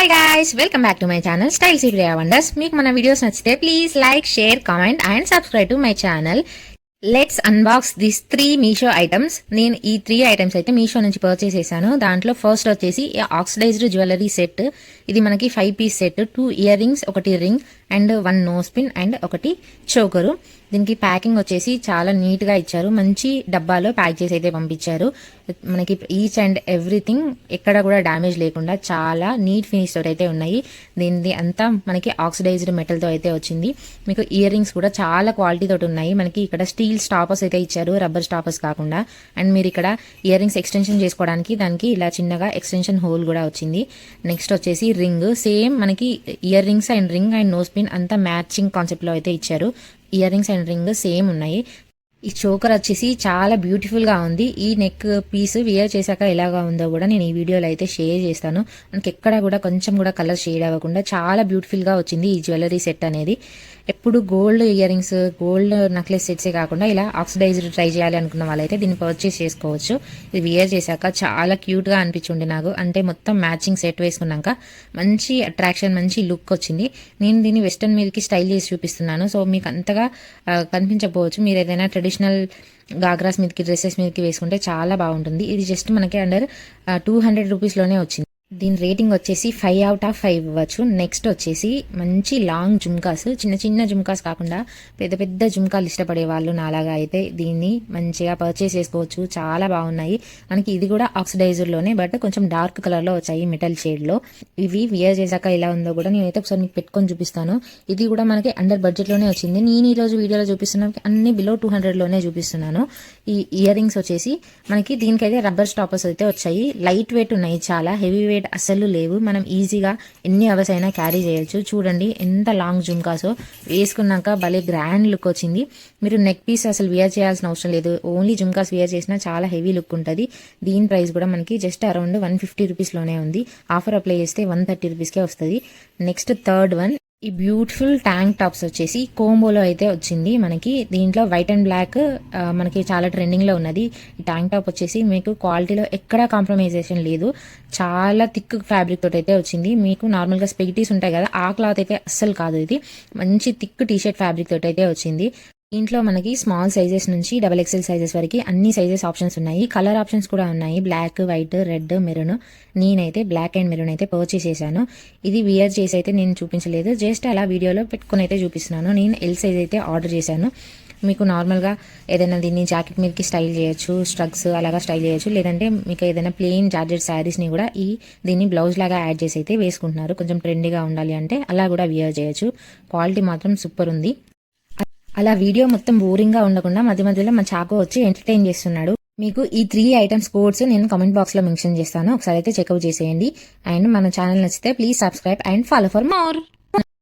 Hi guys, welcome back to my channel Stylseepriyawonders. మీకు మన videos నచ్చితే please like, share, comment and subscribe to my channel. Let's unbox this 3 Meesho items. నేను ఈ 3 items అయితే మీషో నుంచి purchase చేశాను. దాంట్లో ఫస్ట్ వచ్చేసి ఆక్సిడైజ్డ్ జ్యువెలరీ సెట్. ఇది మనకి 5 piece set, 2 ear rings, 1 ring and 1 nose pin and 1 choker. దీనికి ప్యాకింగ్ వచ్చేసి చాలా నీట్ గా ఇచ్చారు. మంచి డబ్బాలో ప్యాక్ చేసి అయితే పంపించారు. మనకి ఈచ్ అండ్ ఎవ్రీథింగ్ ఎక్కడ కూడా డ్యామేజ్ లేకుండా చాలా నీట్ ఫినిష్ తోటి అయితే ఉన్నాయి. దీనిది అంతా మనకి ఆక్సిడైజ్డ్ మెటల్ తో అయితే వచ్చింది. మీకు ఇయర్ రింగ్స్ కూడా చాలా క్వాలిటీ తోటి ఉన్నాయి. మనకి ఇక్కడ స్టీల్ స్టాపర్స్ అయితే ఇచ్చారు, రబ్బర్ స్టాపర్స్ కాకుండా. అండ్ మీరు ఇక్కడ ఇయర్ రింగ్స్ ఎక్స్టెన్షన్ చేసుకోవడానికి దానికి ఇలా చిన్నగా ఎక్స్టెన్షన్ హోల్ కూడా వచ్చింది. నెక్స్ట్ వచ్చేసి రింగ్, సేమ్ మనకి ear rings and ring and nose pin అంతా మ్యాచింగ్ కాన్సెప్ట్ లో అయితే ఇచ్చారు. Ear rings and ring same ఉన్నాయి. ఈ చోకర్ వచ్చేసి చాలా బ్యూటిఫుల్ గా ఉంది. ఈ నెక్ పీస్ వియర్ చేశాక ఎలాగా ఉందో కూడా నేను ఈ వీడియోలో అయితే షేర్ చేస్తాను. మనకి ఎక్కడ కూడా కొంచెం కూడా కలర్ షేడ్ అవ్వకుండా చాలా బ్యూటిఫుల్ గా వచ్చింది ఈ జ్యువెలరీ సెట్ అనేది. ఎప్పుడు gold ear rings, gold necklace సెట్సే కాకుండా ఇలా ఆక్సిడైజ్డ్ ట్రై చేయాలి అనుకున్న వాళ్ళైతే దీన్ని పర్చేస్ చేసుకోవచ్చు. ఇది వియర్ చేశాక చాలా క్యూట్ గా అనిపించింది నాకు. అంటే మొత్తం మ్యాచింగ్ సెట్ వేసుకున్నాక మంచి అట్రాక్షన్, మంచి లుక్ వచ్చింది. నేను దీన్ని వెస్టర్న్ మీదకి స్టైల్ చేసి చూపిస్తున్నాను. సో మీకు అంతగా కనిపించకపోవచ్చు. మీరు ఏదైనా ట్రెడిషనల్ గాగ్రాస్ మీదకి, డ్రెస్సెస్ మీదకి వేసుకుంటే చాలా బాగుంటుంది. ఇది జస్ట్ మనకి అండర్ 200 రూపీస్లోనే వచ్చింది. దీని రేటింగ్ వచ్చేసి 5 out of 5 ఇవ్వచ్చు. నెక్స్ట్ వచ్చేసి మంచి లాంగ్ జుమ్కాస్, చిన్న చిన్న జుమ్కాస్ కాకుండా పెద్ద పెద్ద జుమ్కాలు ఇష్టపడే వాళ్ళు నాలాగా అయితే దీన్ని మంచిగా పర్చేస్ చేసుకోవచ్చు. చాలా బాగున్నాయి. మనకి ఇది కూడా ఆక్సిడైజర్ లోనే, బట్ కొంచెం డార్క్ కలర్ లో వచ్చాయి, మెటల్ షేడ్ లో. ఇవి వియర్ చేశాక ఎలా ఉందో కూడా నేనైతే ఒకసారి మీకు పెట్టుకొని చూపిస్తాను. ఇది కూడా మనకి అండర్ బడ్జెట్ లోనే వచ్చింది. నేను ఈ రోజు వీడియోలో చూపిస్తున్నాను అన్ని బిలో 200 లోనే చూపిస్తున్నాను. ఈ ఇయర్ రింగ్స్ వచ్చేసి మనకి దీనికైతే రబ్బర్ స్టాపర్స్ అయితే వచ్చాయి. లైట్ వెయిట్ ఉన్నాయి, చాలా హెవీ వెయిట్ అసలు లేవు. మనం ఈజీగా ఎన్ని అవర్స్ అయినా క్యారీ చేయొచ్చు. చూడండి ఎంత లాంగ్ జుమ్కాసో, వేసుకున్నాక భలే గ్రాండ్ లుక్ వచ్చింది. మీరు నెక్ పీస్ అసలు వియర్ చేయాల్సిన అవసరం లేదు. ఓన్లీ జుమ్కాస్ వియర్ చేసినా చాలా హెవీ లుక్ ఉంటుంది. దీని ప్రైస్ కూడా మనకి జస్ట్ అరౌండ్ 150 రూపీస్లోనే ఉంది. ఆఫర్ అప్లై చేస్తే 130 రూపీస్కే వస్తుంది. నెక్స్ట్ థర్డ్ వన్, ఈ బ్యూటిఫుల్ ట్యాంక్ టాప్స్ వచ్చేసి కోంబోలో అయితే వచ్చింది మనకి. దీంట్లో వైట్ అండ్ బ్లాక్ మనకి చాలా ట్రెండింగ్ లో ఉన్నది. ఈ ట్యాంక్ టాప్ వచ్చేసి మీకు క్వాలిటీలో ఎక్కడా కాంప్రమైజేషన్ లేదు. చాలా థిక్ ఫ్యాబ్రిక్ తోటి అయితే వచ్చింది. మీకు నార్మల్ గా స్పెగిటీస్ ఉంటాయి కదా, ఆ క్లాత్ అయితే అస్సలు కాదు. ఇది మంచి థిక్ టీషర్ట్ ఫ్యాబ్రిక్ తోటి అయితే వచ్చింది. ఇంట్లో మనకి స్మాల్ సైజెస్ నుంచి XXL సైజెస్ వరకు అన్ని సైజెస్ ఆప్షన్స్ ఉన్నాయి. కలర్ ఆప్షన్స్ కూడా ఉన్నాయి, బ్లాక్, వైట్, రెడ్, మెరూన్. నేనైతే బ్లాక్ అండ్ మెరూన్ అయితే పర్చేస్ చేశాను. ఇది వియర్ చేసి అయితే నేను చూపించలేదు, జస్ట్ అలా వీడియోలో పెట్టుకుని అయితే చూపిస్తున్నాను. నేను L సైజ్ అయితే ఆర్డర్ చేశాను. మీకు నార్మల్గా ఏదైనా దీన్ని జాకెట్ మీదకి స్టైల్ చేయొచ్చు, స్ట్రగ్స్ అలాగా స్టైల్ చేయొచ్చు. లేదంటే మీకు ఏదైనా ప్లెయిన్ జార్జెట్ శారీస్ని కూడా దీన్ని బ్లౌజ్ లాగా యాడ్ చేసి అయితే వేసుకుంటున్నారు. కొంచెం ట్రెండీగా ఉండాలి అంటే అలా కూడా వియర్ చేయొచ్చు. క్వాలిటీ మాత్రం సూపర్ ఉంది. అలా వీడియో మొత్తం బోరింగ్ గా ఉండకుండా మధ్య మధ్యలో మా చాకో వచ్చి ఎంటర్టైన్ చేస్తున్నాడు. మీకు ఈ 3 ఐటమ్స్ కోడ్స్ నేను కామెంట్ బాక్స్ లో మెన్షన్ చేస్తాను, ఒకసారి అయితే చెక్అవుట్ చేసేయండి. అండ్ మన ఛానల్ నచ్చితే please subscribe and follow for more.